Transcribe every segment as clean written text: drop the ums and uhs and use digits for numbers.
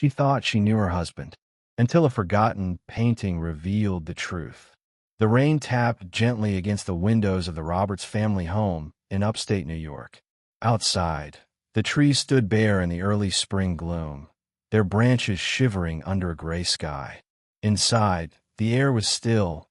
She thought she knew her husband, until a forgotten painting revealed the truth. The rain tapped gently against the windows of the Roberts family home in upstate New York. Outside, the trees stood bare in the early spring gloom, their branches shivering under a gray sky. Inside, the air was still,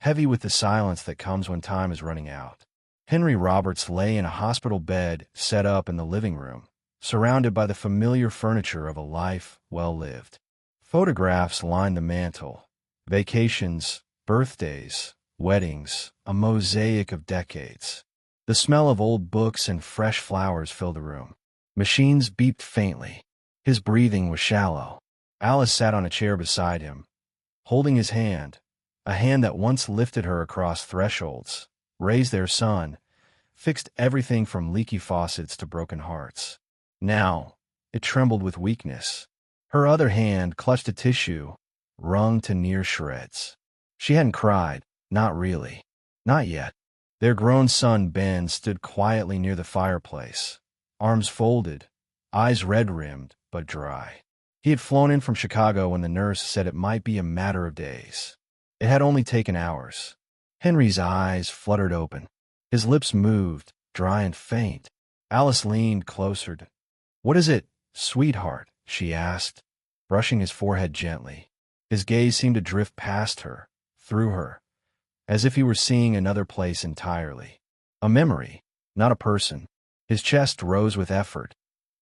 heavy with the silence that comes when time is running out. Henry Roberts lay in a hospital bed set up in the living room, surrounded by the familiar furniture of a life well lived. Photographs lined the mantel. Vacations, birthdays, weddings, a mosaic of decades. The smell of old books and fresh flowers filled the room. Machines beeped faintly. His breathing was shallow. Alice sat on a chair beside him, holding his hand, a hand that once lifted her across thresholds, raised their son, fixed everything from leaky faucets to broken hearts. Now, it trembled with weakness. Her other hand clutched a tissue, wrung to near shreds. She hadn't cried, not really. Not yet. Their grown son, Ben, stood quietly near the fireplace, arms folded, eyes red-rimmed but dry. He had flown in from Chicago when the nurse said it might be a matter of days. It had only taken hours. Henry's eyes fluttered open. His lips moved, dry and faint. Alice leaned closer. "What is it, sweetheart?" she asked, brushing his forehead gently. His gaze seemed to drift past her, through her, as if he were seeing another place entirely. A memory, not a person. His chest rose with effort,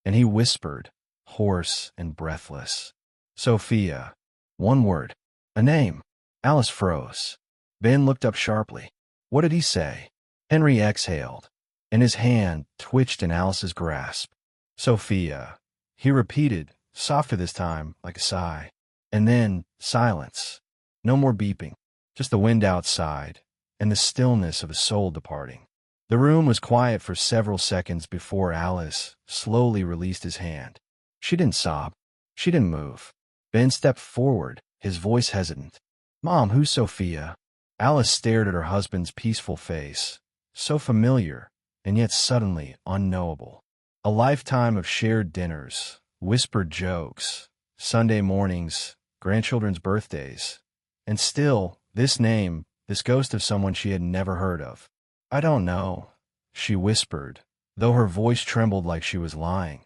and he whispered, hoarse and breathless, "Sophia." One word. A name. Alice froze. Ben looked up sharply. What did he say? Henry exhaled, and his hand twitched in Alice's grasp. "Sophia," he repeated, softer this time, like a sigh. And then silence. No more beeping, just the wind outside, and the stillness of a soul departing. The room was quiet for several seconds before Alice slowly released his hand. She didn't sob. She didn't move. Ben stepped forward, his voice hesitant. "Mom, who's Sophia?" Alice stared at her husband's peaceful face, so familiar, and yet suddenly unknowable. A lifetime of shared dinners, whispered jokes, Sunday mornings, grandchildren's birthdays. And still, this name, this ghost of someone she had never heard of. "I don't know," she whispered, though her voice trembled like she was lying.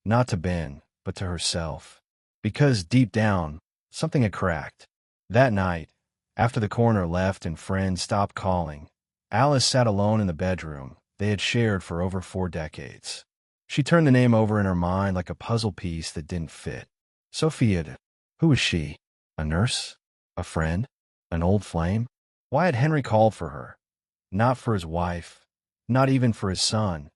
Not to Ben, but to herself. Because deep down, something had cracked. That night, after the coroner left and friends stopped calling, Alice sat alone in the bedroom they had shared for over 4 decades. She turned the name over in her mind like a puzzle piece that didn't fit. Sophia. Who was she? A nurse? A friend? An old flame? Why had Henry called for her? Not for his wife, not even for his son,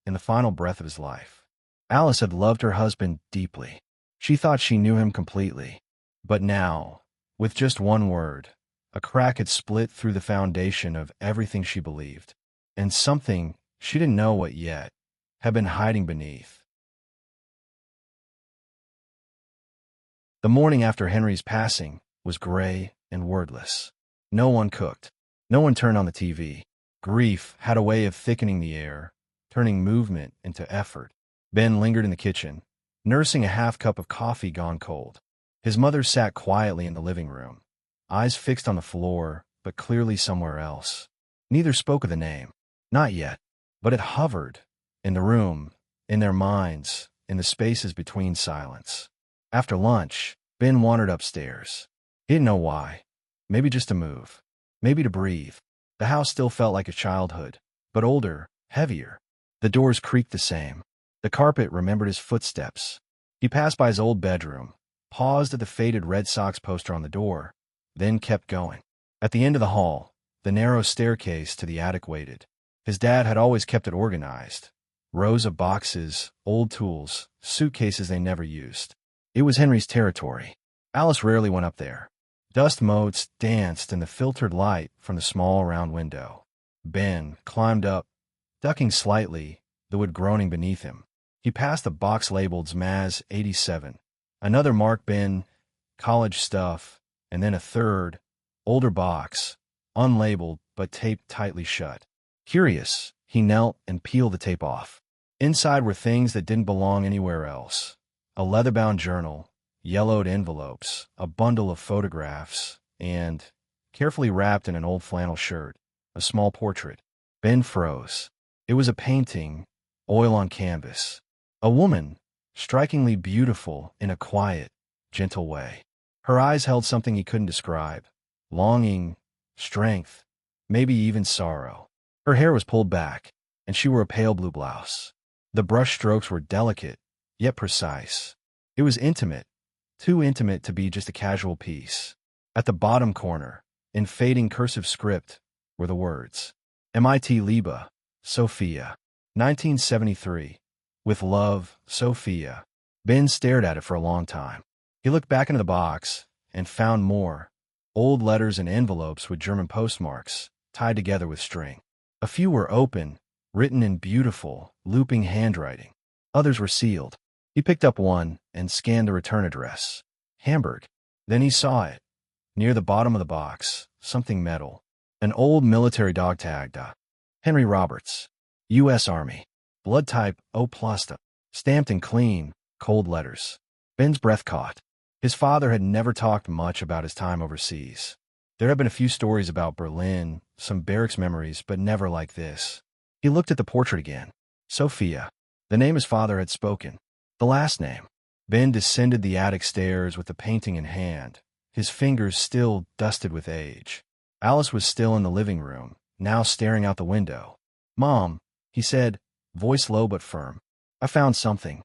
in the final breath of his life. Alice had loved her husband deeply. She thought she knew him completely. But now, with just one word, a crack had split through the foundation of everything she believed, and something, she didn't know what yet, had been hiding beneath. The morning after Henry's passing was gray and wordless. No one cooked. No one turned on the TV. Grief had a way of thickening the air, turning movement into effort. Ben lingered in the kitchen, nursing a half cup of coffee gone cold. His mother sat quietly in the living room, eyes fixed on the floor, but clearly somewhere else. Neither spoke of the name. Not yet. But it hovered, in the room, in their minds, in the spaces between silence. After lunch, Ben wandered upstairs. He didn't know why. Maybe just to move. Maybe to breathe. The house still felt like a childhood, but older, heavier. The doors creaked the same. The carpet remembered his footsteps. He passed by his old bedroom, paused at the faded Red Sox poster on the door, then kept going. At the end of the hall, the narrow staircase to the attic waited. His dad had always kept it organized. Rows of boxes, old tools, suitcases they never used. It was Henry's territory. Alice rarely went up there. Dust motes danced in the filtered light from the small round window. Ben climbed up, ducking slightly, the wood groaning beneath him. He passed a box labeled Zmaz 87, another marked bin, college stuff, and then a third, older box, unlabeled but taped tightly shut. Curious, he knelt and peeled the tape off. Inside were things that didn't belong anywhere else. A leather-bound journal, yellowed envelopes, a bundle of photographs, and, carefully wrapped in an old flannel shirt, a small portrait. Ben froze. It was a painting, oil on canvas. A woman, strikingly beautiful in a quiet, gentle way. Her eyes held something he couldn't describe. Longing, strength, maybe even sorrow. Her hair was pulled back, and she wore a pale blue blouse. The brush strokes were delicate, yet precise. It was intimate, too intimate to be just a casual piece. At the bottom corner, in fading cursive script, were the words, MIT Liebe, Sophia, 1973. With love, Sophia. Ben stared at it for a long time. He looked back into the box and found more, old letters and envelopes with German postmarks, tied together with string. A few were open, written in beautiful, looping handwriting. Others were sealed. He picked up one and scanned the return address. Hamburg. Then he saw it. Near the bottom of the box, something metal. An old military dog tag. Henry Roberts. U.S. Army. Blood type O+, stamped in clean, cold letters. Ben's breath caught. His father had never talked much about his time overseas. There had been a few stories about Berlin, some barracks memories, but never like this. He looked at the portrait again. Sophia. The name his father had spoken. The last name. Ben descended the attic stairs with the painting in hand, his fingers still dusted with age. Alice was still in the living room, now staring out the window. Mom, he said, voice low but firm. I found something.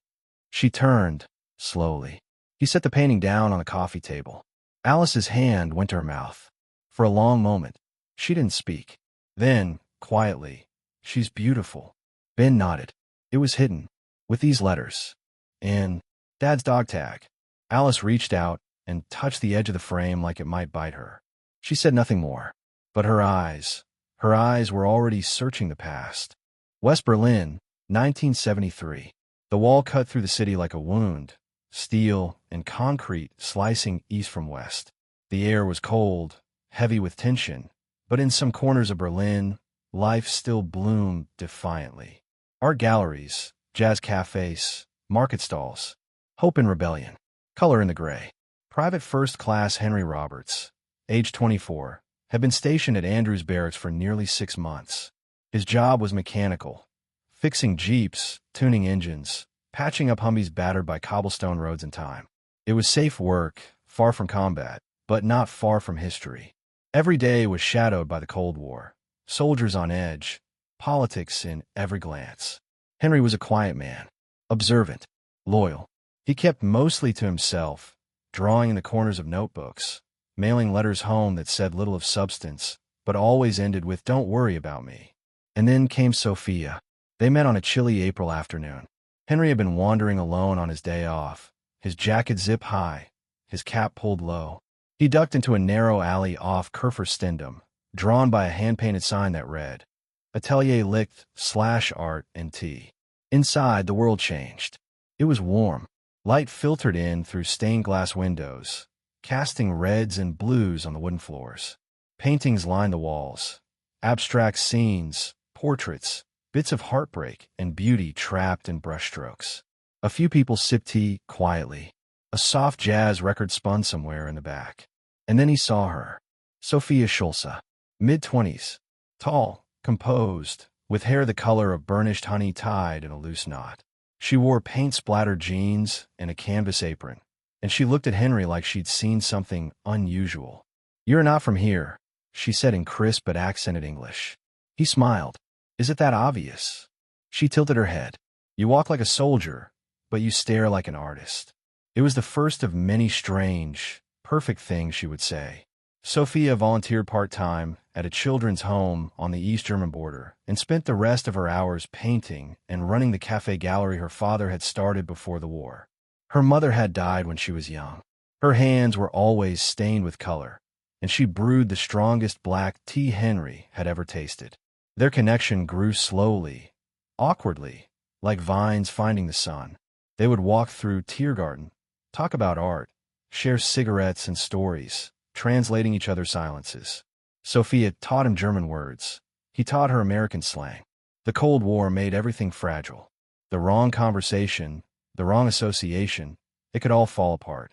She turned, slowly. He set the painting down on the coffee table. Alice's hand went to her mouth. For a long moment, she didn't speak. Then, quietly, she's beautiful. Ben nodded. It was hidden, with these letters. And Dad's dog tag. Alice reached out and touched the edge of the frame like it might bite her. She said nothing more, but her eyes were already searching the past. West Berlin, 1973. The wall cut through the city like a wound, steel and concrete slicing east from west. The air was cold, heavy with tension, but in some corners of Berlin, life still bloomed defiantly. Art galleries, jazz cafes, market stalls, hope and rebellion, color in the gray. Private First Class Henry Roberts, age 24, had been stationed at Andrews Barracks for nearly 6 months. His job was mechanical, fixing jeeps, tuning engines, patching up Humvees battered by cobblestone roads in time. It was safe work, far from combat, but not far from history. Every day was shadowed by the Cold War, soldiers on edge, politics in every glance. Henry was a quiet man, observant, loyal. He kept mostly to himself, drawing in the corners of notebooks, mailing letters home that said little of substance, but always ended with, "Don't worry about me." And then came Sophia. They met on a chilly April afternoon. Henry had been wandering alone on his day off, his jacket zip high, his cap pulled low. He ducked into a narrow alley off Kurfürstendamm, drawn by a hand-painted sign that read, Atelier Licht / Art and Tea. Inside, the world changed. It was warm. Light filtered in through stained glass windows, casting reds and blues on the wooden floors. Paintings lined the walls. Abstract scenes, portraits, bits of heartbreak and beauty trapped in brushstrokes. A few people sipped tea quietly. A soft jazz record spun somewhere in the back. And then he saw her. Sophia Schulze, mid-20s, tall, composed, with hair the color of burnished honey tied in a loose knot. She wore paint-splattered jeans and a canvas apron, and she looked at Henry like she'd seen something unusual. "You're not from here," she said in crisp but accented English. He smiled. "Is it that obvious?" She tilted her head. "You walk like a soldier, but you stare like an artist." It was the first of many strange, perfect things she would say. Sophia volunteered part-time at a children's home on the East German border and spent the rest of her hours painting and running the cafe gallery her father had started before the war. Her mother had died when she was young. Her hands were always stained with color, and she brewed the strongest black tea Henry had ever tasted. Their connection grew slowly, awkwardly, like vines finding the sun. They would walk through Tiergarten, talk about art, share cigarettes and stories, translating each other's silences. Sophia taught him German words. He taught her American slang. The Cold War made everything fragile. The wrong conversation, the wrong association, it could all fall apart.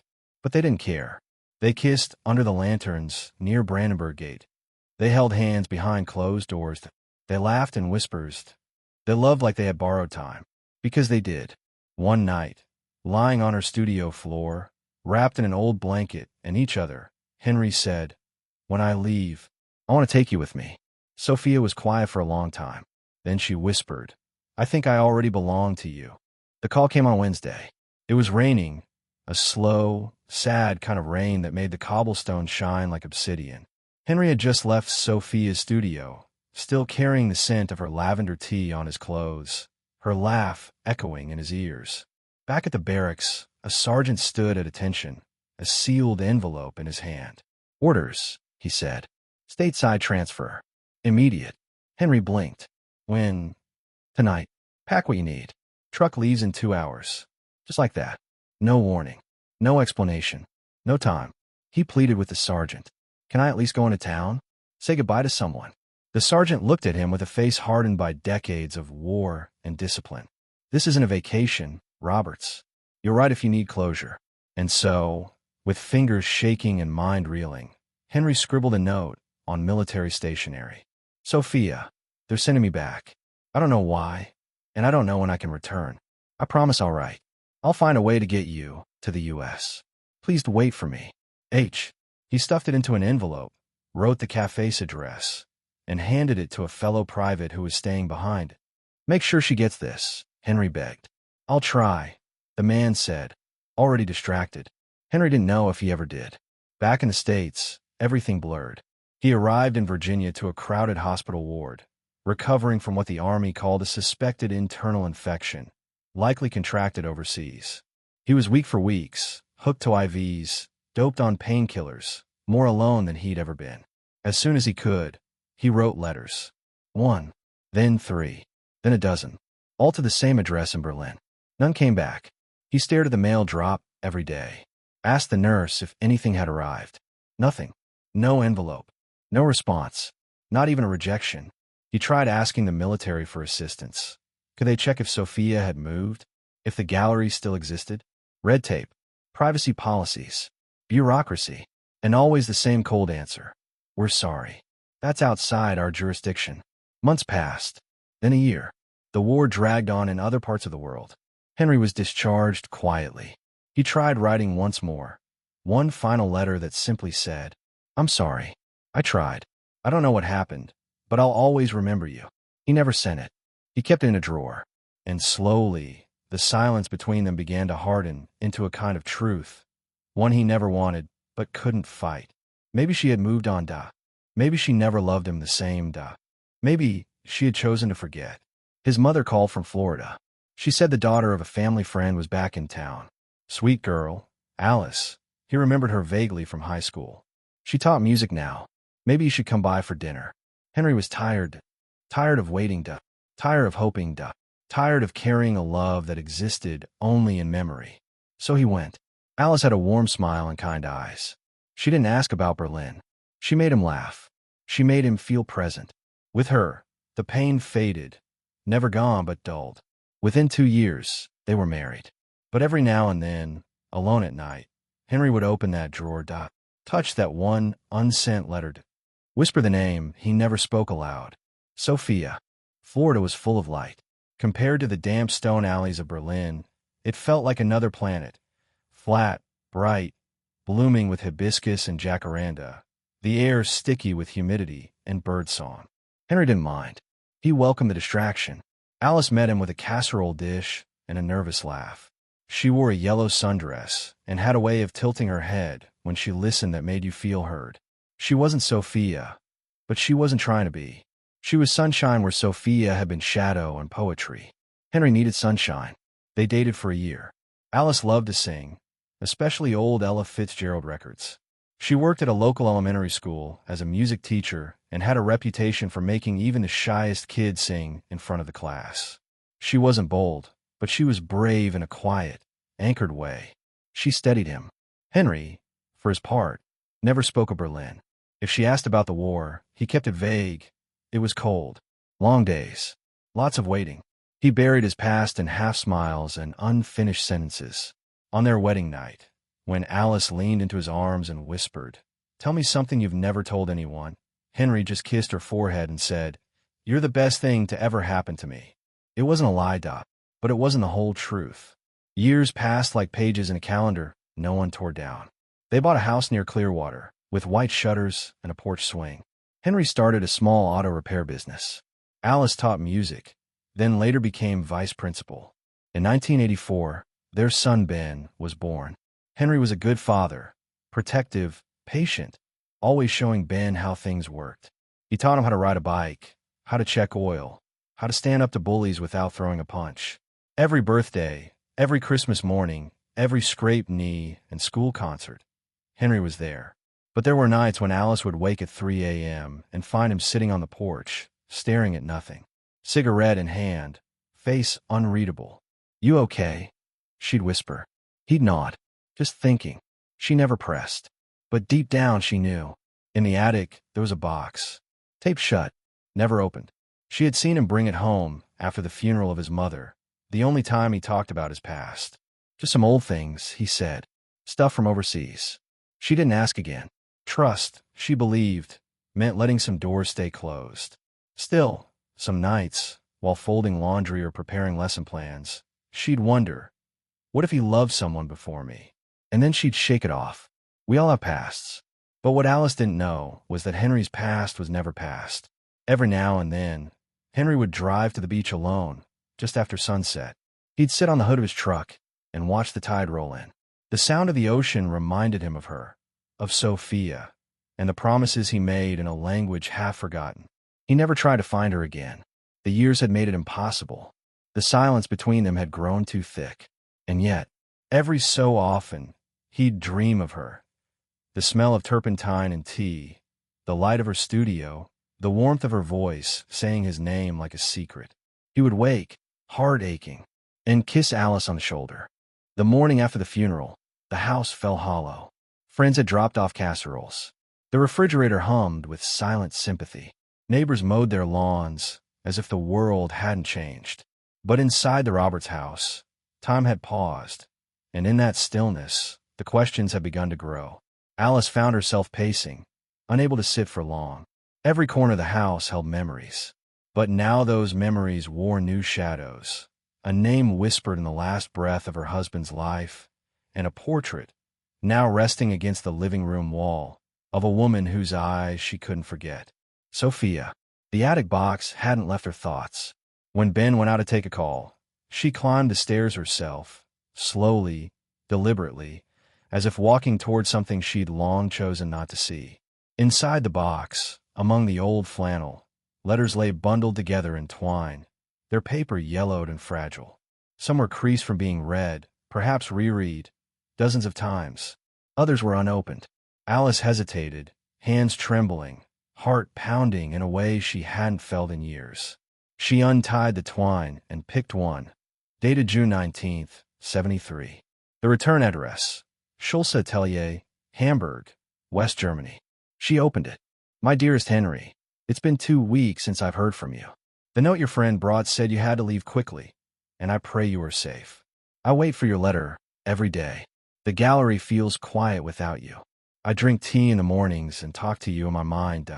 But they didn't care. They kissed under the lanterns near Brandenburg Gate. They held hands behind closed doors. They laughed in whispers. They loved like they had borrowed time. Because they did. One night, lying on her studio floor, wrapped in an old blanket and each other, Henry said, "When I leave, I want to take you with me." Sophia was quiet for a long time. Then she whispered, "I think I already belong to you." The call came on Wednesday. It was raining, a slow, sad kind of rain that made the cobblestones shine like obsidian. Henry had just left Sophia's studio, still carrying the scent of her lavender tea on his clothes, her laugh echoing in his ears. Back at the barracks, a sergeant stood at attention, a sealed envelope in his hand. "Orders," he said. "Stateside transfer. Immediate." Henry blinked. "When?" "Tonight. Pack what you need. Truck leaves in 2 hours." Just like that. No warning. No explanation. No time. He pleaded with the sergeant. "Can I at least go into town? Say goodbye to someone?" The sergeant looked at him with a face hardened by decades of war and discipline. "This isn't a vacation, Roberts. You'll write if you need closure." And so, with fingers shaking and mind reeling, Henry scribbled a note on military stationery. "Sophia, they're sending me back. I don't know why, and I don't know when I can return. I promise I'll write. I'll find a way to get you to the U.S. Please wait for me. H." He stuffed it into an envelope, wrote the cafe's address, and handed it to a fellow private who was staying behind. "Make sure she gets this," Henry begged. "I'll try," the man said, already distracted. Henry didn't know if he ever did. Back in the States, everything blurred. He arrived in Virginia to a crowded hospital ward, recovering from what the Army called a suspected internal infection, likely contracted overseas. He was weak for weeks, hooked to IVs, doped on painkillers, more alone than he'd ever been. As soon as he could, he wrote letters. 1, then 3, then a dozen, all to the same address in Berlin. None came back. He stared at the mail drop every day, asked the nurse if anything had arrived. Nothing. No envelope. No response. Not even a rejection. He tried asking the military for assistance. Could they check if Sophia had moved? If the gallery still existed? Red tape. Privacy policies. Bureaucracy. And always the same cold answer. "We're sorry. That's outside our jurisdiction." Months passed. Then a year. The war dragged on in other parts of the world. Henry was discharged quietly. He tried writing once more. One final letter that simply said, "I'm sorry. I tried. I don't know what happened, but I'll always remember you." He never sent it. He kept it in a drawer. And slowly, the silence between them began to harden into a kind of truth, one he never wanted, but couldn't fight. Maybe she had moved on, Maybe she never loved him the same, Maybe she had chosen to forget. His mother called from Florida. She said the daughter of a family friend was back in town. Sweet girl, Alice. He remembered her vaguely from high school. She taught music now. Maybe he should come by for dinner. Henry was tired. Tired of waiting, tired of hoping, tired of carrying a love that existed only in memory. So he went. Alice had a warm smile and kind eyes. She didn't ask about Berlin. She made him laugh. She made him feel present. With her, the pain faded, never gone but dulled. Within 2 years, they were married. But every now and then, alone at night, Henry would open that drawer, touch that one unsent letter, whisper the name he never spoke aloud. Sophia. Florida was full of light. Compared to the damp stone alleys of Berlin, it felt like another planet. Flat, bright, blooming with hibiscus and jacaranda, the air sticky with humidity and birdsong. Henry didn't mind. He welcomed the distraction. Alice met him with a casserole dish and a nervous laugh. She wore a yellow sundress and had a way of tilting her head when she listened that made you feel heard. She wasn't Sophia, but she wasn't trying to be. She was sunshine where Sophia had been shadow and poetry. Henry needed sunshine. They dated for a year. Alice loved to sing, especially old Ella Fitzgerald records. She worked at a local elementary school as a music teacher and had a reputation for making even the shyest kid sing in front of the class. She wasn't bold, but she was brave in a quiet, anchored way. She steadied him. Henry, for his part, never spoke of Berlin. If she asked about the war, he kept it vague. It was cold. Long days. Lots of waiting. He buried his past in half smiles and unfinished sentences. On their wedding night, when Alice leaned into his arms and whispered, "Tell me something you've never told anyone." Henry just kissed her forehead and said, "You're the best thing to ever happen to me." It wasn't a lie, Dot, but it wasn't the whole truth. Years passed like pages in a calendar no one tore down. They bought a house near Clearwater, with white shutters and a porch swing. Henry started a small auto repair business. Alice taught music, then later became vice principal. In 1984, their son Ben was born. Henry was a good father, protective, patient, always showing Ben how things worked. He taught him how to ride a bike, how to check oil, how to stand up to bullies without throwing a punch. Every birthday, every Christmas morning, every scraped knee and school concert, Henry was there. But there were nights when Alice would wake at 3 a.m. and find him sitting on the porch, staring at nothing. Cigarette in hand, face unreadable. "You okay?" she'd whisper. He'd nod, just thinking. She never pressed. But deep down she knew. In the attic, there was a box. Taped shut, never opened. She had seen him bring it home after the funeral of his mother, the only time he talked about his past. "Just some old things," he said. "Stuff from overseas." She didn't ask again. Trust, she believed, meant letting some doors stay closed. Still, some nights, while folding laundry or preparing lesson plans, she'd wonder, what if he loved someone before me? And then she'd shake it off. We all have pasts. But what Alice didn't know was that Henry's past was never past. Every now and then, Henry would drive to the beach alone, just after sunset. He'd sit on the hood of his truck and watch the tide roll in. The sound of the ocean reminded him of her, of Sophia, and the promises he made in a language half forgotten. He never tried to find her again. The years had made it impossible. The silence between them had grown too thick. And yet, every so often, he'd dream of her. The smell of turpentine and tea, the light of her studio, the warmth of her voice saying his name like a secret. He would wake, heart aching, and kiss Alice on the shoulder. The morning after the funeral, the house fell hollow. Friends had dropped off casseroles. The refrigerator hummed with silent sympathy. Neighbors mowed their lawns as if the world hadn't changed. But inside the Roberts house, time had paused, and in that stillness, the questions had begun to grow. Alice found herself pacing, unable to sit for long. Every corner of the house held memories. But now those memories wore new shadows. A name whispered in the last breath of her husband's life, and a portrait, now resting against the living room wall, of a woman whose eyes she couldn't forget. Sophia. The attic box hadn't left her thoughts. When Ben went out to take a call, she climbed the stairs herself, slowly, deliberately, as if walking toward something she'd long chosen not to see. Inside the box, among the old flannel, letters lay bundled together in twine, their paper yellowed and fragile. Some were creased from being read, perhaps reread, dozens of times. Others were unopened. Alice hesitated, hands trembling, heart pounding in a way she hadn't felt in years. She untied the twine and picked one, dated June 19th, 73. The return address, Schulze Atelier, Hamburg, West Germany. She opened it. "My dearest Henry, it's been 2 weeks since I've heard from you. The note your friend brought said you had to leave quickly, and I pray you are safe. I wait for your letter every day. The gallery feels quiet without you. I drink tea in the mornings and talk to you in my mind.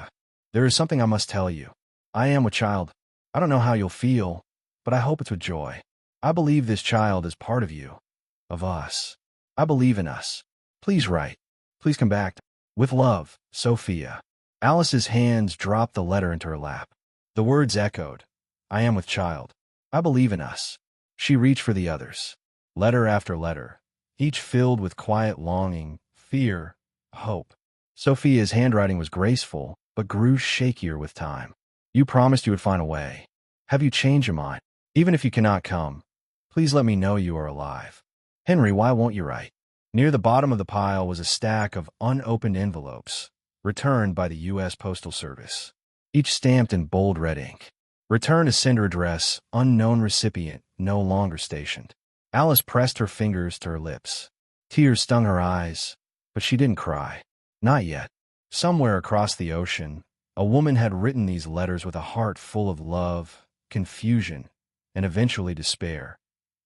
There is something I must tell you. I am with child. I don't know how you'll feel, but I hope it's with joy. I believe this child is part of you, of us. I believe in us. Please write. Please come back. With love, Sophia." Alice's hands dropped the letter into her lap. The words echoed. "I am with child. I believe in us." She reached for the others. Letter after letter, each filled with quiet longing, fear, hope. Sophia's handwriting was graceful, but grew shakier with time. "You promised you would find a way. Have you changed your mind? Even if you cannot come, please let me know you are alive. Henry, why won't you write?" Near the bottom of the pile was a stack of unopened envelopes, returned by the U.S. Postal Service, each stamped in bold red ink. "Return to sender address, unknown recipient, no longer stationed." Alice pressed her fingers to her lips. Tears stung her eyes, but she didn't cry. Not yet. Somewhere across the ocean, a woman had written these letters with a heart full of love, confusion, and eventually despair,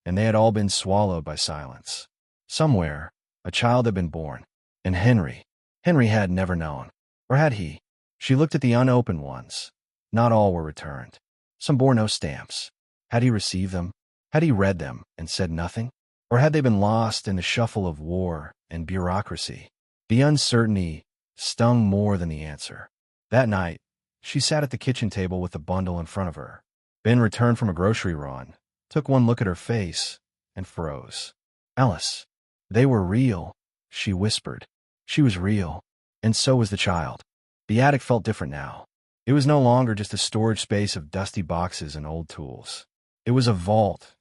and they had all been swallowed by silence. Somewhere, A child had been born. And Henry had never known. Or had he? She looked at the unopened ones. Not all were returned. Some bore no stamps. Had he received them? Had he read them and said nothing? Or had they been lost in the shuffle of war and bureaucracy? The uncertainty stung more than the answer. That night, she sat at the kitchen table with the bundle in front of her. Ben returned from a grocery run, took one look at her face, and froze. Alice, they were real, she whispered. She was real, and so was the child. The attic felt different now. It was no longer just a storage space of dusty boxes and old tools. It was a vault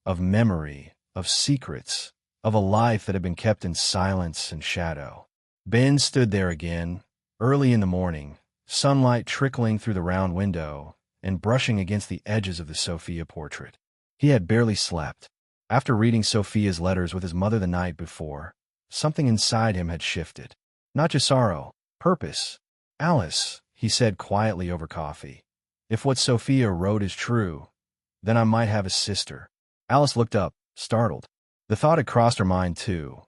of memory, of secrets, of a life that had been kept in silence and shadow. Ben stood there again, early in the morning, sunlight trickling through the round window and brushing against the edges of the Sophia portrait. He had barely slept. After reading Sophia's letters with his mother the night before, something inside him had shifted. Not just sorrow, purpose. Alice, he said quietly over coffee, if what Sophia wrote is true, then I might have a sister. Alice looked up, startled. The thought had crossed her mind too,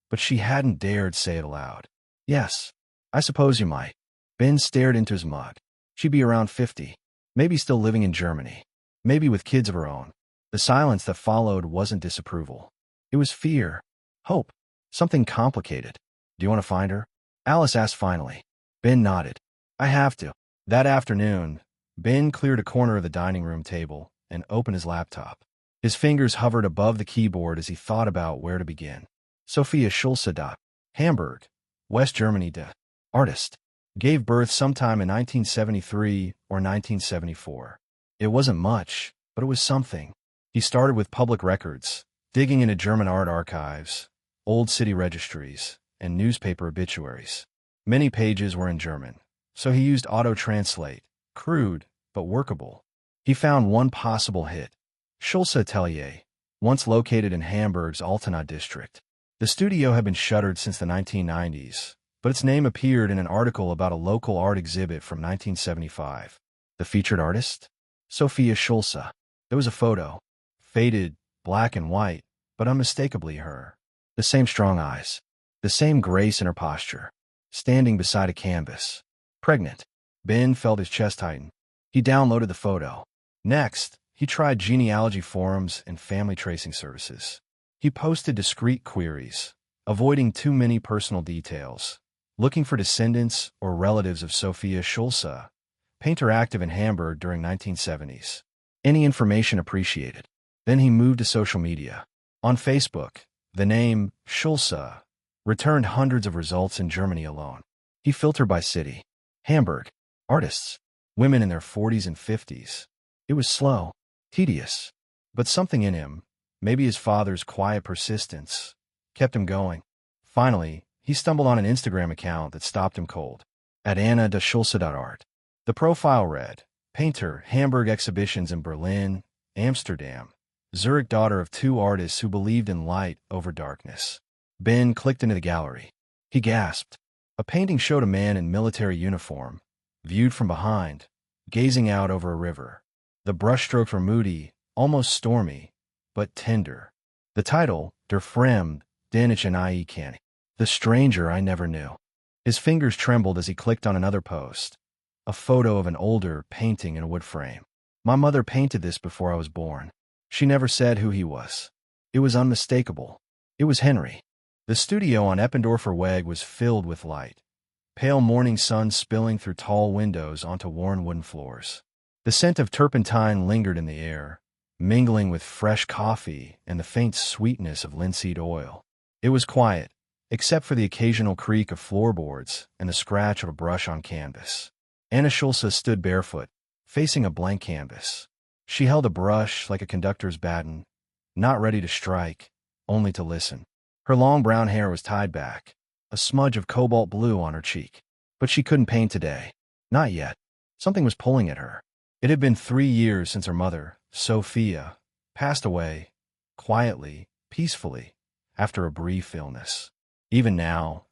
but she hadn't dared say it aloud. Yes, I suppose you might. Ben stared into his mug. She'd be around 50, maybe still living in Germany, maybe with kids of her own. The silence that followed wasn't disapproval. It was fear, hope, something complicated. Do you want to find her? Alice asked finally. Ben nodded. I have to. That afternoon, Ben cleared a corner of the dining room table and opened his laptop. His fingers hovered above the keyboard as he thought about where to begin. Sophia Schulze. Hamburg, West Germany. Artist. Gave birth sometime in 1973 or 1974. It wasn't much, but it was something. He started with public records, digging into German art archives, old city registries, and newspaper obituaries. Many pages were in German, so he used auto-translate, crude but workable. He found one possible hit, Schulze Atelier, once located in Hamburg's Altena district. The studio had been shuttered since the 1990s, but its name appeared in an article about a local art exhibit from 1975. The featured artist? Sophia Schulze. There was a photo, faded, black and white, but unmistakably her. The same strong eyes, the same grace in her posture, standing beside a canvas. Pregnant. Ben felt his chest tighten. He downloaded the photo. Next, he tried genealogy forums and family tracing services. He posted discreet queries, avoiding too many personal details, looking for descendants or relatives of Sophia Schulze, painter active in Hamburg during 1970s. Any information appreciated. Then he moved to social media. On Facebook, the name Schulze returned hundreds of results in Germany alone. He filtered by city. Hamburg. Artists. Women in their 40s and 50s. It was slow, tedious, but something in him, maybe his father's quiet persistence, kept him going. Finally, he stumbled on an Instagram account that stopped him cold. At Anna.Schulze.art. The profile read, painter, Hamburg exhibitions in Berlin, Amsterdam, Zurich, daughter of two artists who believed in light over darkness. Ben clicked into the gallery. He gasped. A painting showed a man in military uniform, viewed from behind, gazing out over a river. The brushstrokes were moody, almost stormy, but tender. The title, Der Fremde, den ich nie kannte. The stranger I never knew. His fingers trembled as he clicked on another post. A photo of an older painting in a wood frame. My mother painted this before I was born. She never said who he was. It was unmistakable. It was Henry. The studio on Eppendorfer Weg was filled with light. Pale morning sun spilling through tall windows onto worn wooden floors. The scent of turpentine lingered in the air, mingling with fresh coffee and the faint sweetness of linseed oil. It was quiet, except for the occasional creak of floorboards and the scratch of a brush on canvas. Anna Schulze stood barefoot, facing a blank canvas. She held a brush like a conductor's baton, not ready to strike, only to listen. Her long brown hair was tied back, a smudge of cobalt blue on her cheek. But she couldn't paint today. Not yet. Something was pulling at her. It had been 3 years since her mother, Sophia, passed away, quietly, peacefully, after a brief illness. Even now,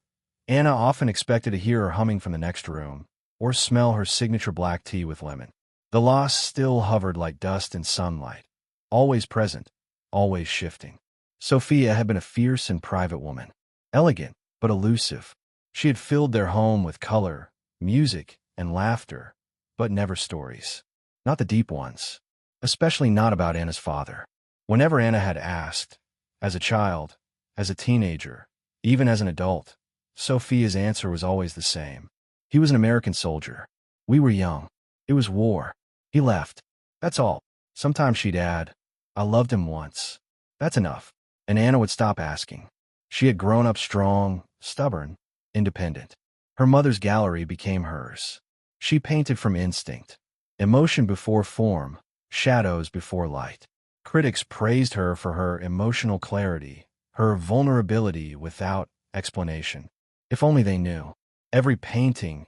Anna often expected to hear her humming from the next room, or smell her signature black tea with lemon. The loss still hovered like dust in sunlight, always present, always shifting. Sophia had been a fierce and private woman. elegant but elusive. She had filled their home with color, music, and laughter, but never stories. Not the deep ones, especially not about Anna's father. Whenever Anna had asked, as a child, as a teenager, even as an adult, Sophia's answer was always the same. He was an American soldier. We were young. It was war. He left. That's all. Sometimes she'd add, I loved him once. That's enough. And Anna would stop asking. She had grown up strong, stubborn, independent. Her mother's gallery became hers. She painted from instinct. Emotion before form, shadows before light. Critics praised her for her emotional clarity, her vulnerability without explanation. If only they knew. Every painting,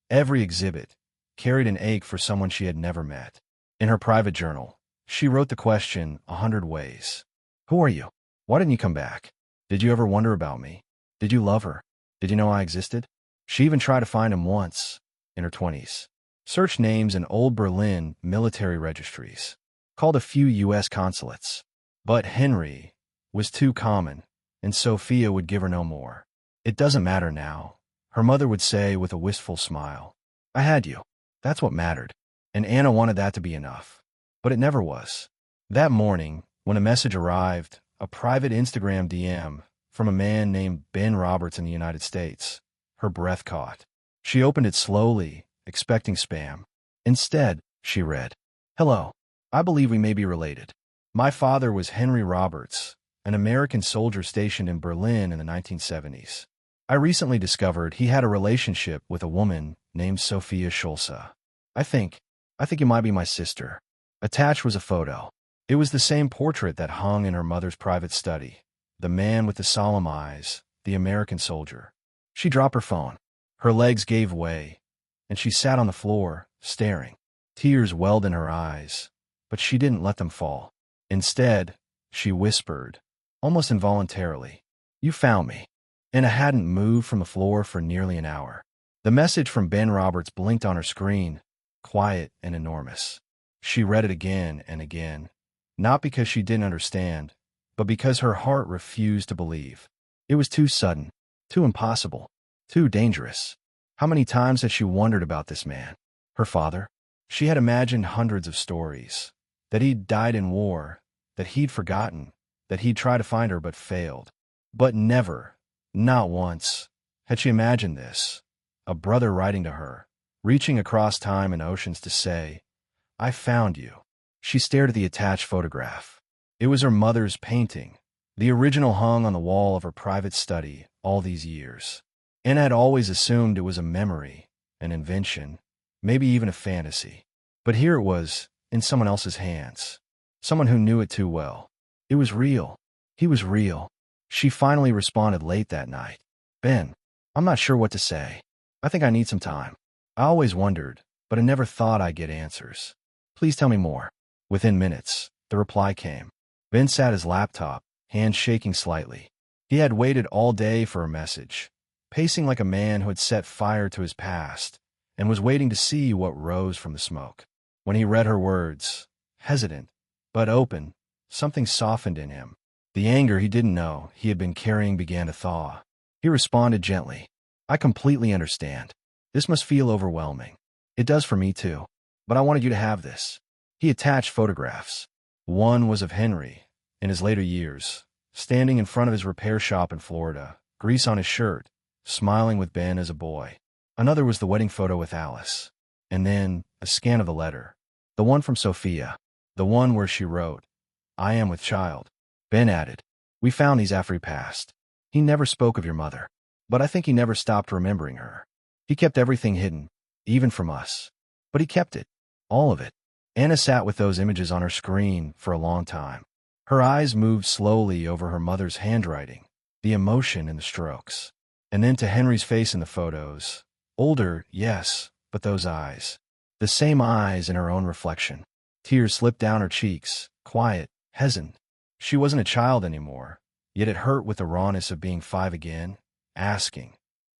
every exhibit, carried an ache for someone she had never met. In her private journal, she wrote the question 100 ways. Who are you? Why didn't you come back? Did you ever wonder about me? Did you love her? Did you know I existed? She even tried to find him once, in her 20s. Searched names in old Berlin military registries. Called a few U.S. consulates. But Henry was too common, and Sophia would give her no more. It doesn't matter now, her mother would say with a wistful smile. I had you. That's what mattered. And Anna wanted that to be enough. But it never was. That morning, when a message arrived, a private Instagram DM from a man named Ben Roberts in the United States, her breath caught. She opened it slowly, expecting spam. Instead, she read, Hello. I believe we may be related. My father was Henry Roberts, an American soldier stationed in Berlin in the 1970s. I recently discovered he had a relationship with a woman named Sophia Schulze. I think you might be my sister. Attached was a photo. It was the same portrait that hung in her mother's private study. The man with the solemn eyes, the American soldier. She dropped her phone. Her legs gave way, and she sat on the floor, staring. Tears welled in her eyes, but she didn't let them fall. Instead, she whispered, almost involuntarily, You found me. Anna hadn't moved from the floor for nearly an hour. The message from Ben Roberts blinked on her screen, quiet and enormous. She read it again and again, not because she didn't understand, but because her heart refused to believe. It was too sudden, too impossible, too dangerous. How many times had she wondered about this man? Her father? She had imagined hundreds of stories. That he'd died in war, that he'd forgotten, that he'd tried to find her but failed. But never, not once, had she imagined this. A brother writing to her, reaching across time and oceans to say, I found you. She stared at the attached photograph. It was her mother's painting, the original hung on the wall of her private study all these years. Anna had always assumed it was a memory, an invention, maybe even a fantasy. But here it was, in someone else's hands. Someone who knew it too well. It was real. He was real. She finally responded late that night. Ben, I'm not sure what to say. I think I need some time. I always wondered, but I never thought I'd get answers. Please tell me more. Within minutes, the reply came. Ben sat at his laptop, hands shaking slightly. He had waited all day for a message, pacing like a man who had set fire to his past, and was waiting to see what rose from the smoke. When he read her words, hesitant, but open, something softened in him. The anger he didn't know he had been carrying began to thaw. He responded gently. I completely understand. This must feel overwhelming. It does for me too. But I wanted you to have this. He attached photographs. One was of Henry, in his later years, standing in front of his repair shop in Florida, grease on his shirt, smiling with Ben as a boy. Another was the wedding photo with Alice. And then a scan of the letter. The one from Sophia. The one where she wrote, I am with child. Ben added, We found these after he passed. He never spoke of your mother. But I think he never stopped remembering her. He kept everything hidden, even from us. But he kept it. All of it. Anna sat with those images on her screen for a long time. Her eyes moved slowly over her mother's handwriting, the emotion in the strokes. And then to Henry's face in the photos. Older, yes, but those eyes. The same eyes in her own reflection. Tears slipped down her cheeks, quiet, hesitant. She wasn't a child anymore, yet it hurt with the rawness of being 5 again, asking,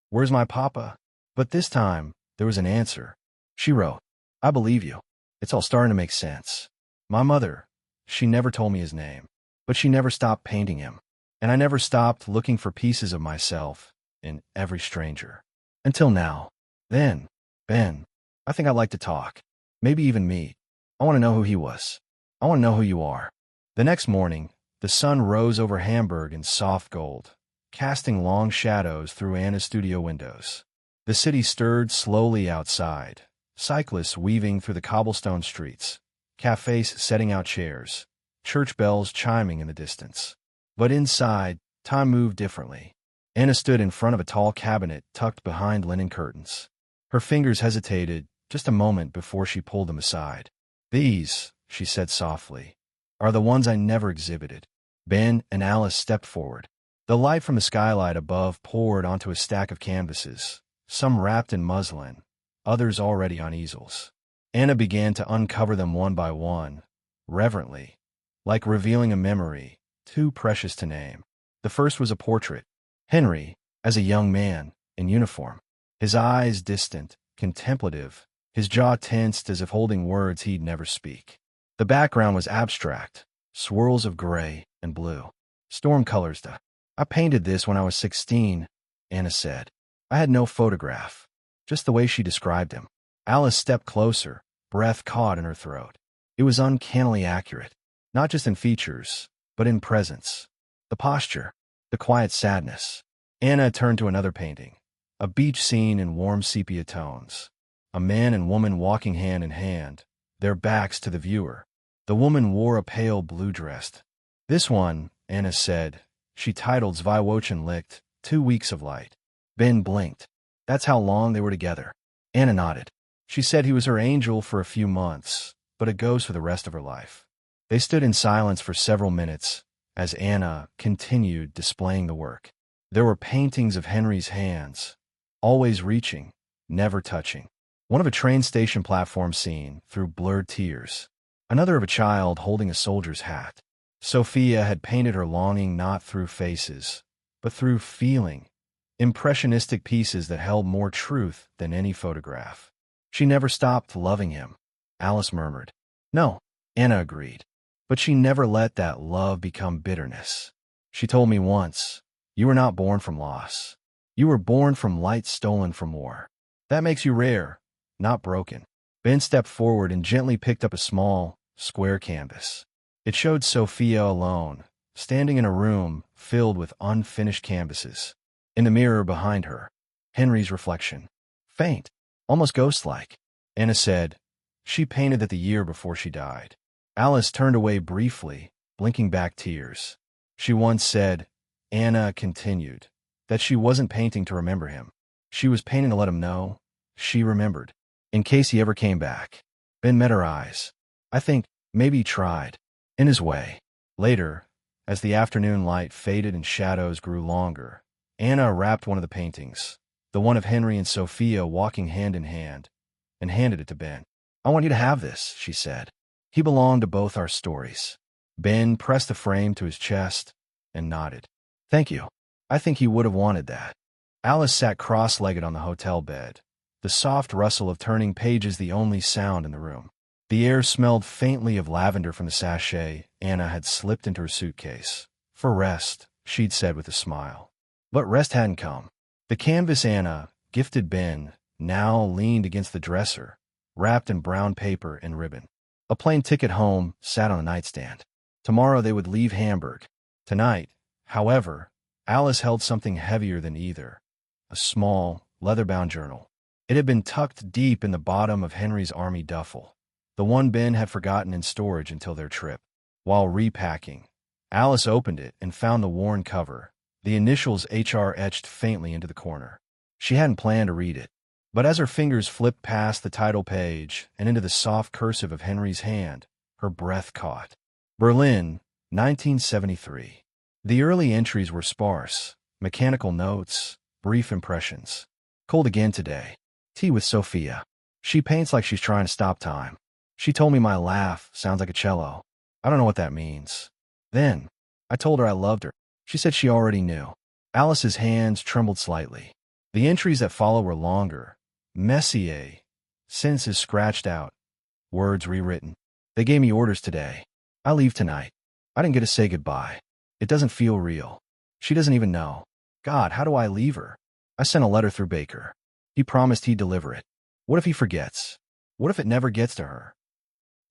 Where's my papa? But this time, there was an answer. She wrote, I believe you. It's all starting to make sense. My mother, she never told me his name, but she never stopped painting him. and I never stopped looking for pieces of myself in every stranger. Until now. Then, Ben, I think I'd like to talk. Maybe even meet. I want to know who he was. I want to know who you are. The next morning, the sun rose over Hamburg in soft gold, casting long shadows through Anna's studio windows. The city stirred slowly outside, cyclists weaving through the cobblestone streets, cafes setting out chairs, church bells chiming in the distance. But inside, time moved differently. Anna stood in front of a tall cabinet tucked behind linen curtains. Her fingers hesitated just a moment before she pulled them aside. "These," she said softly, "are the ones I never exhibited." Ben and Alice stepped forward. The light from the skylight above poured onto a stack of canvases, some wrapped in muslin, others already on easels. Anna began to uncover them one by one, reverently, like revealing a memory too precious to name. The first was a portrait. Henry, as a young man, in uniform. His eyes distant, contemplative, his jaw tensed as if holding words he'd never speak. The background was abstract, swirls of gray and blue. Storm colors. "I painted this when I was 16, Anna said. I had no photograph, just the way she described him. Alice stepped closer, breath caught in her throat. It was uncannily accurate, not just in features, but in presence. The posture, the quiet sadness. Anna turned to another painting, a beach scene in warm sepia tones. A man and woman walking hand in hand, their backs to the viewer. The woman wore a pale blue dress. "This one," Anna said, she titled Zwei Wochen Licht, 2 weeks of light. Ben blinked. "That's how long they were together." Anna nodded. She said he was her angel for a few months, but a ghost for the rest of her life. They stood in silence for several minutes as Anna continued displaying the work. There were paintings of Henry's hands, always reaching, never touching. One of a train station platform scene through blurred tears. Another of a child holding a soldier's hat. Sophia had painted her longing not through faces, but through feeling. Impressionistic pieces that held more truth than any photograph. She never stopped loving him, Alice murmured. "No," Anna agreed. But she never let that love become bitterness. She told me once, "You were not born from loss. You were born from light stolen from war. That makes you rare, not broken." Ben stepped forward and gently picked up a small, square canvas. It showed Sophia alone, standing in a room filled with unfinished canvases. In the mirror behind her, Henry's reflection. Faint, almost ghost-like. Anna said, "She painted that the year before she died." Alice turned away briefly, blinking back tears. She once said, Anna continued, that she wasn't painting to remember him. She was painting to let him know she remembered, in case he ever came back. Ben met her eyes. I think maybe he tried, in his way. Later, as the afternoon light faded and shadows grew longer, Anna wrapped one of the paintings, the one of Henry and Sophia walking hand in hand, and handed it to Ben. "I want you to have this," she said. "He belonged to both our stories." Ben pressed the frame to his chest and nodded. "Thank you. I think he would have wanted that." Alice sat cross-legged on the hotel bed, the soft rustle of turning pages the only sound in the room. The air smelled faintly of lavender from the sachet Anna had slipped into her suitcase. For rest, she'd said with a smile. But rest hadn't come. The canvas Anna gifted Ben now leaned against the dresser, wrapped in brown paper and ribbon. A plane ticket home sat on a nightstand. Tomorrow they would leave Hamburg. Tonight, however, Alice held something heavier than either, a small, leather-bound journal. It had been tucked deep in the bottom of Henry's army duffel, the one Ben had forgotten in storage until their trip. While repacking, Alice opened it and found the worn cover, the initials HR etched faintly into the corner. She hadn't planned to read it, but as her fingers flipped past the title page and into the soft cursive of Henry's hand, her breath caught. Berlin, 1973. The early entries were sparse, mechanical notes, brief impressions. Cold again today. Tea with Sophia. She paints like she's trying to stop time. She told me my laugh sounds like a cello. I don't know what that means. Then, I told her I loved her. She said she already knew. Alice's hands trembled slightly. The entries that followed were longer. Messier. Sentences scratched out. Words rewritten. They gave me orders today. I leave tonight. I didn't get to say goodbye. It doesn't feel real. She doesn't even know. God, how do I leave her? I sent a letter through Baker. He promised he'd deliver it. What if he forgets? What if it never gets to her?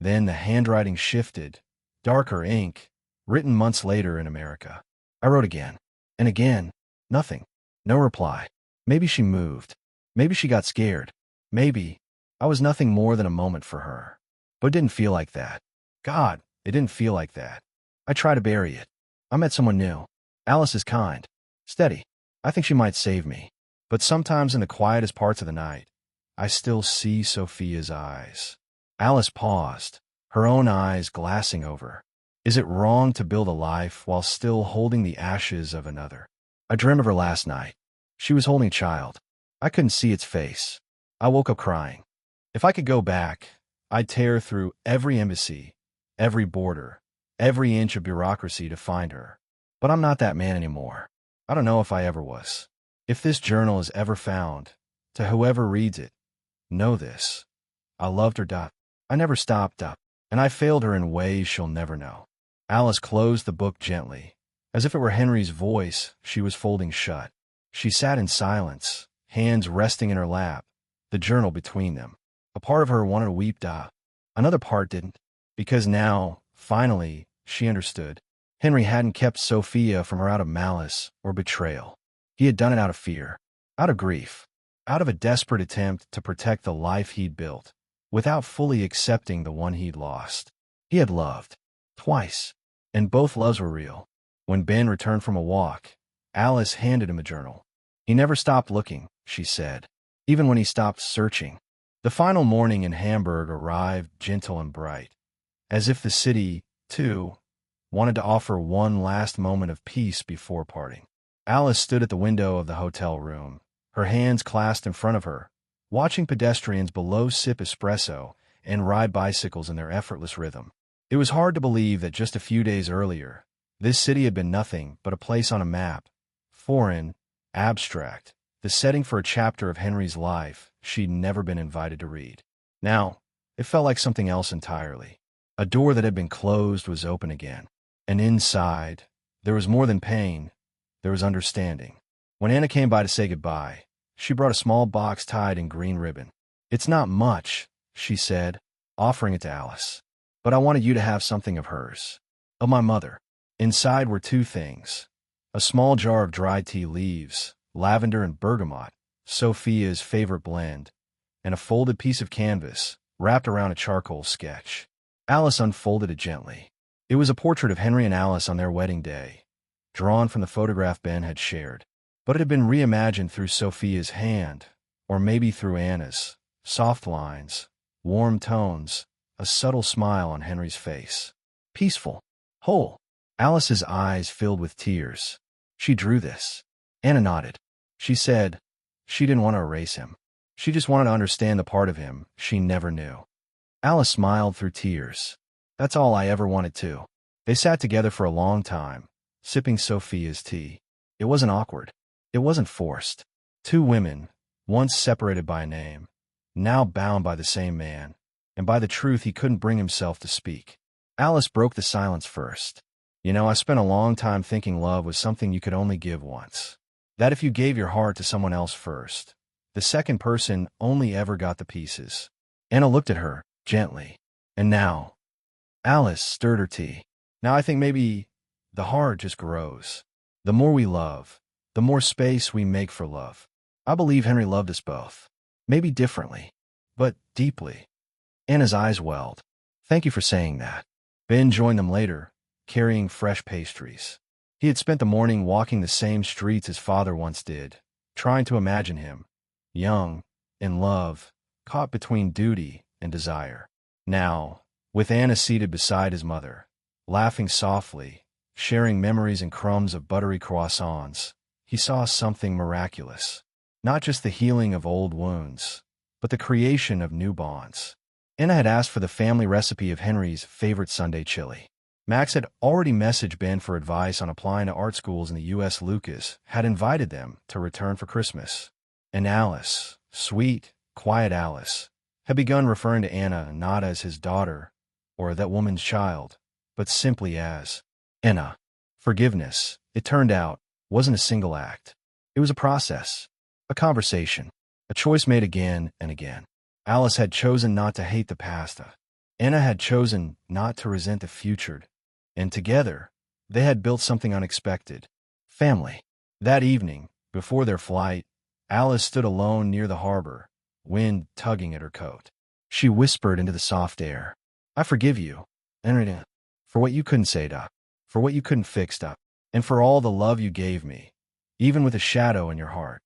Then the handwriting shifted. Darker ink, written months later in America. I wrote again. And again. Nothing. No reply. Maybe she moved. Maybe she got scared. Maybe. I was nothing more than a moment for her. But it didn't feel like that. God, it didn't feel like that. I try to bury it. I met someone new. Alice is kind. Steady. I think she might save me. But sometimes in the quietest parts of the night, I still see Sophia's eyes. Alice paused, her own eyes glassing over. Is it wrong to build a life while still holding the ashes of another? I dreamed of her last night. She was holding a child. I couldn't see its face. I woke up crying. If I could go back, I'd tear through every embassy, every border, every inch of bureaucracy to find her. But I'm not that man anymore. I don't know if I ever was. If this journal is ever found, to whoever reads it, know this. I loved her. I never stopped. And I failed her in ways she'll never know. Alice closed the book gently. As if it were Henry's voice, she was folding shut. She sat in silence, hands resting in her lap, the journal between them. A part of her wanted to weep. Another part didn't. Because now, finally, she understood. Henry hadn't kept Sophia from her out of malice or betrayal. He had done it out of fear, out of grief, out of a desperate attempt to protect the life he'd built, without fully accepting the one he'd lost. He had loved. Twice. And both loves were real. When Ben returned from a walk, Alice handed him a journal. He never stopped looking, she said, even when he stopped searching. The final morning in Hamburg arrived gentle and bright, as if the city, too, wanted to offer one last moment of peace before parting. Alice stood at the window of the hotel room, her hands clasped in front of her, watching pedestrians below sip espresso and ride bicycles in their effortless rhythm. It was hard to believe that just a few days earlier, this city had been nothing but a place on a map, foreign, abstract, the setting for a chapter of Henry's life she'd never been invited to read. Now, it felt like something else entirely. A door that had been closed was open again. And inside, there was more than pain, there was understanding. When Anna came by to say goodbye, she brought a small box tied in green ribbon. It's not much, she said, offering it to Alice. But I wanted you to have something of hers. Of my mother. Inside were two things. A small jar of dried tea leaves, lavender and bergamot, Sophia's favorite blend, and a folded piece of canvas, wrapped around a charcoal sketch. Alice unfolded it gently. It was a portrait of Henry and Alice on their wedding day, drawn from the photograph Ben had shared. But it had been reimagined through Sophia's hand, or maybe through Anna's. Soft lines, warm tones, a subtle smile on Henry's face. Peaceful. Whole. Alice's eyes filled with tears. She drew this. Anna nodded. She said she didn't want to erase him. She just wanted to understand the part of him she never knew. Alice smiled through tears. That's all I ever wanted to. They sat together for a long time, sipping Sophia's tea. It wasn't awkward. It wasn't forced. Two women, once separated by a name, now bound by the same man, and by the truth he couldn't bring himself to speak. Alice broke the silence first. You know, I spent a long time thinking love was something you could only give once. That if you gave your heart to someone else first, the second person only ever got the pieces. Anna looked at her, gently. And now, Alice stirred her tea. Now I think maybe the heart just grows. The more we love, the more space we make for love. I believe Henry loved us both. Maybe differently, but deeply. Anna's eyes welled. Thank you for saying that. Ben joined them later, carrying fresh pastries. He had spent the morning walking the same streets his father once did, trying to imagine him, young, in love, caught between duty and desire. Now, with Anna seated beside his mother, laughing softly, sharing memories and crumbs of buttery croissants, he saw something miraculous. Not just the healing of old wounds, but the creation of new bonds. Anna had asked for the family recipe of Henry's favorite Sunday chili. Max had already messaged Ben for advice on applying to art schools in the U.S. Lucas had invited them to return for Christmas. And Alice, sweet, quiet Alice, had begun referring to Anna not as his daughter or that woman's child, but simply as Anna. Forgiveness, it turned out, wasn't a single act. It was a process, a conversation, a choice made again and again. Alice had chosen not to hate the past. Anna had chosen not to resent the future. And together, they had built something unexpected. Family. That evening, before their flight, Alice stood alone near the harbor, wind tugging at her coat. She whispered into the soft air, "I forgive you, Enrita, for what you couldn't say, for what you couldn't fix, and for all the love you gave me, even with a shadow in your heart."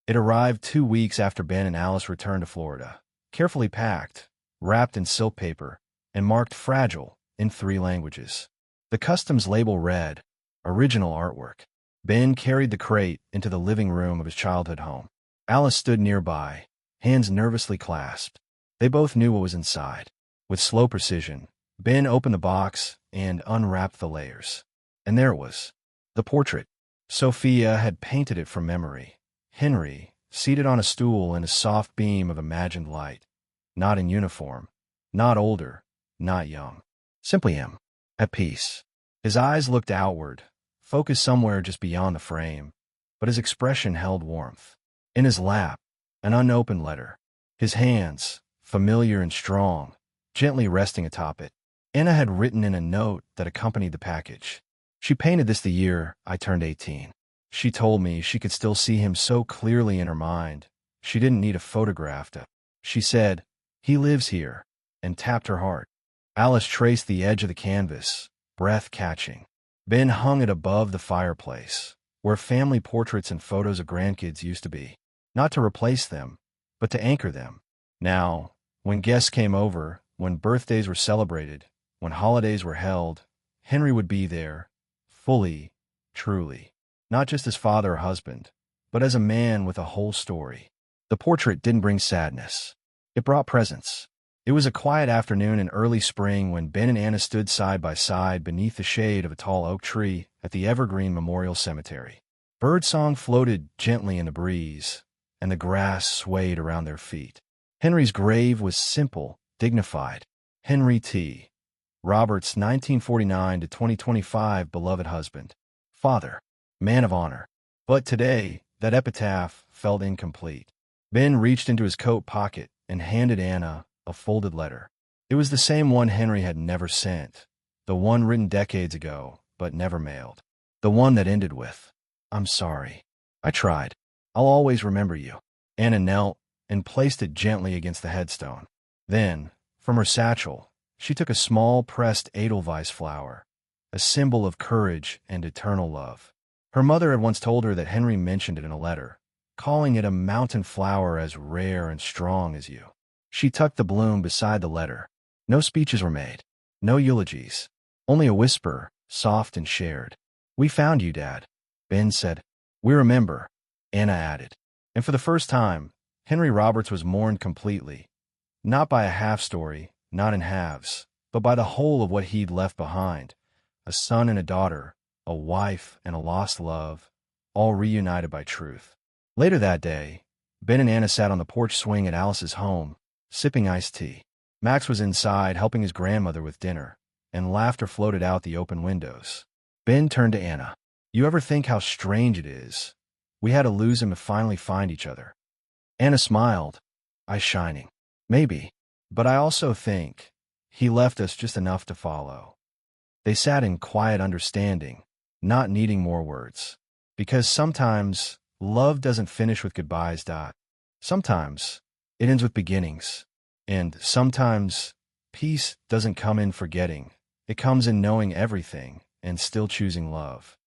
It arrived 2 weeks after Ben and Alice returned to Florida, carefully packed, wrapped in silk paper, and marked fragile in 3 languages. The customs label read, "Original artwork." Ben carried the crate into the living room of his childhood home. Alice stood nearby, hands nervously clasped. They both knew what was inside. With slow precision, Ben opened the box and unwrapped the layers. And there it was, the portrait. Sophia had painted it from memory. Henry, seated on a stool in a soft beam of imagined light. Not in uniform, not older, not young. Simply him, at peace. His eyes looked outward, focused somewhere just beyond the frame, but his expression held warmth. In his lap, an unopened letter. His hands, familiar and strong, gently resting atop it. Anna had written in a note that accompanied the package. She painted this the year I turned 18. She told me she could still see him so clearly in her mind. She didn't need a photograph to. She said, "He lives here," and tapped her heart. Alice traced the edge of the canvas, breath-catching. Ben hung it above the fireplace, where family portraits and photos of grandkids used to be. Not to replace them, but to anchor them. Now, when guests came over, when birthdays were celebrated, when holidays were held, Henry would be there, fully, truly. Not just as father or husband, but as a man with a whole story. The portrait didn't bring sadness. It brought presence. It was a quiet afternoon in early spring when Ben and Anna stood side by side beneath the shade of a tall oak tree at the Evergreen Memorial Cemetery. Birdsong floated gently in the breeze, and the grass swayed around their feet. Henry's grave was simple, dignified. Henry T. Roberts, 1949 to 2025, beloved husband, father, man of honor. But today, that epitaph felt incomplete. Ben reached into his coat pocket and handed Anna a folded letter. It was the same one Henry had never sent, the one written decades ago, but never mailed. The one that ended with, "I'm sorry. I tried. I'll always remember you." Anna knelt and placed it gently against the headstone. Then, from her satchel, she took a small pressed edelweiss flower, a symbol of courage and eternal love. Her mother had once told her that Henry mentioned it in a letter, calling it a mountain flower as rare and strong as you. She tucked the bloom beside the letter. No speeches were made, no eulogies, only a whisper, soft and shared. "We found you, Dad," Ben said. "We remember," Anna added. And for the first time, Henry Roberts was mourned completely, not by a half-story, not in halves, but by the whole of what he'd left behind, a son and a daughter, a wife and a lost love, all reunited by truth. Later that day, Ben and Anna sat on the porch swing at Alice's home, sipping iced tea. Max was inside helping his grandmother with dinner, and laughter floated out the open windows. Ben turned to Anna. "You ever think how strange it is? We had to lose him to finally find each other." Anna smiled, eyes shining. "Maybe, but I also think he left us just enough to follow." They sat in quiet understanding, not needing more words. Because sometimes love doesn't finish with goodbyes. Sometimes it ends with beginnings. And sometimes peace doesn't come in forgetting. It comes in knowing everything and still choosing love.